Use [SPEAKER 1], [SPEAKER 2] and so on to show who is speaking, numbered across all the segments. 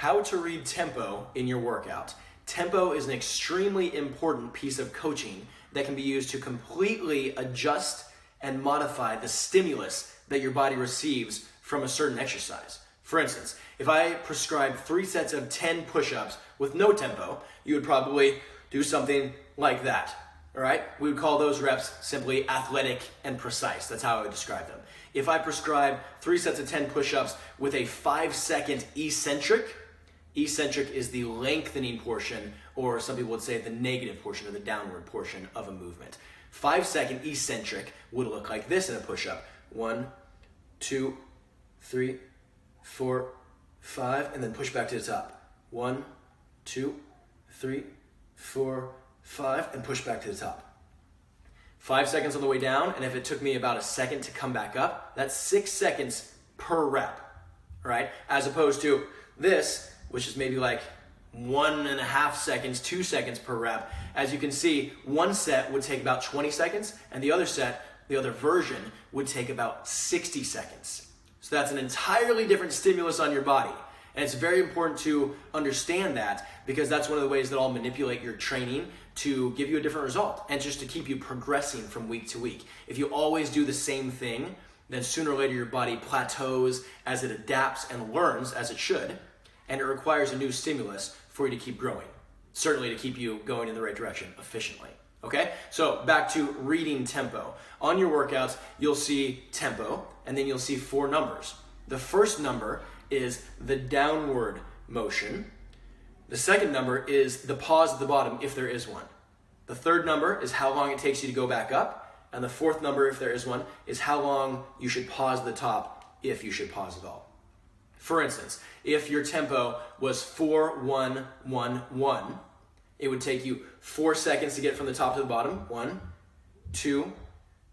[SPEAKER 1] How to read tempo in your workout. Tempo is an extremely important piece of coaching that can be used to completely adjust and modify the stimulus that your body receives from a certain exercise. For instance, if I prescribe 3 sets of 10 push-ups with no tempo, you would probably do something like that. All right? We would call those reps simply athletic and precise. That's how I would describe them. If I prescribe 3 sets of 10 push-ups with a 5-second eccentric is the lengthening portion, or some people would say the negative portion or the downward portion of a movement. 5-second eccentric would look like this in a push-up. 1, 2, 3, 4, 5, and then push back to the top. 1, 2, 3, 4, 5, and push back to the top. 5 seconds on the way down, and if it took me about a second to come back up, that's 6 seconds per rep, right? As opposed to this, which is maybe like 1.5 seconds, 2 seconds per rep. As you can see, one set would take about 20 seconds, and the other set, the other version, would take about 60 seconds. So that's an entirely different stimulus on your body. And it's very important to understand that, because that's one of the ways that I'll manipulate your training to give you a different result and just to keep you progressing from week to week. If you always do the same thing, then sooner or later your body plateaus as it adapts and learns, as it should, and it requires a new stimulus for you to keep growing. Certainly to keep you going in the right direction efficiently. Okay? So back to reading tempo. On your workouts, you'll see tempo, and then you'll see 4 numbers. The first number is the downward motion. The second number is the pause at the bottom, if there is one. The third number is how long it takes you to go back up. And the fourth number, if there is one, is how long you should pause at the top, if you should pause at all. For instance, if your tempo was 4-1-1-1, it would take you 4 seconds to get from the top to the bottom. 1, 2,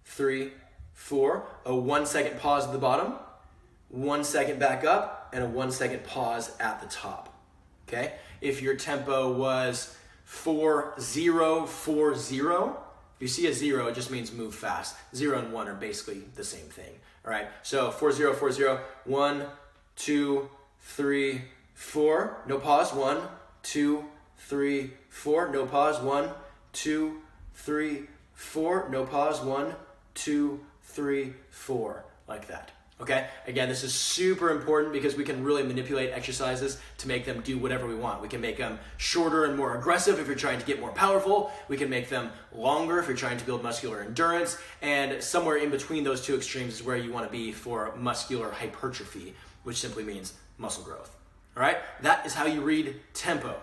[SPEAKER 1] 3, 4. A 1 second pause at the bottom, 1 second back up, and a 1 second pause at the top. Okay? If your tempo was 4-0-4-0, if you see a 0, it just means move fast. 0 and 1 are basically the same thing. All right? So 4-0-4-0, 1, 2, 3, 4. No pause. 1, 2, 3, 4. No pause. 1, 2, 3, 4. No pause. 1, 2, 3, 4. Like that. Okay? Again, this is super important because we can really manipulate exercises to make them do whatever we want. We can make them shorter and more aggressive if you're trying to get more powerful. We can make them longer if you're trying to build muscular endurance. And somewhere in between those two extremes is where you want to be for muscular hypertrophy, which simply means muscle growth. All right? That is how you read tempo.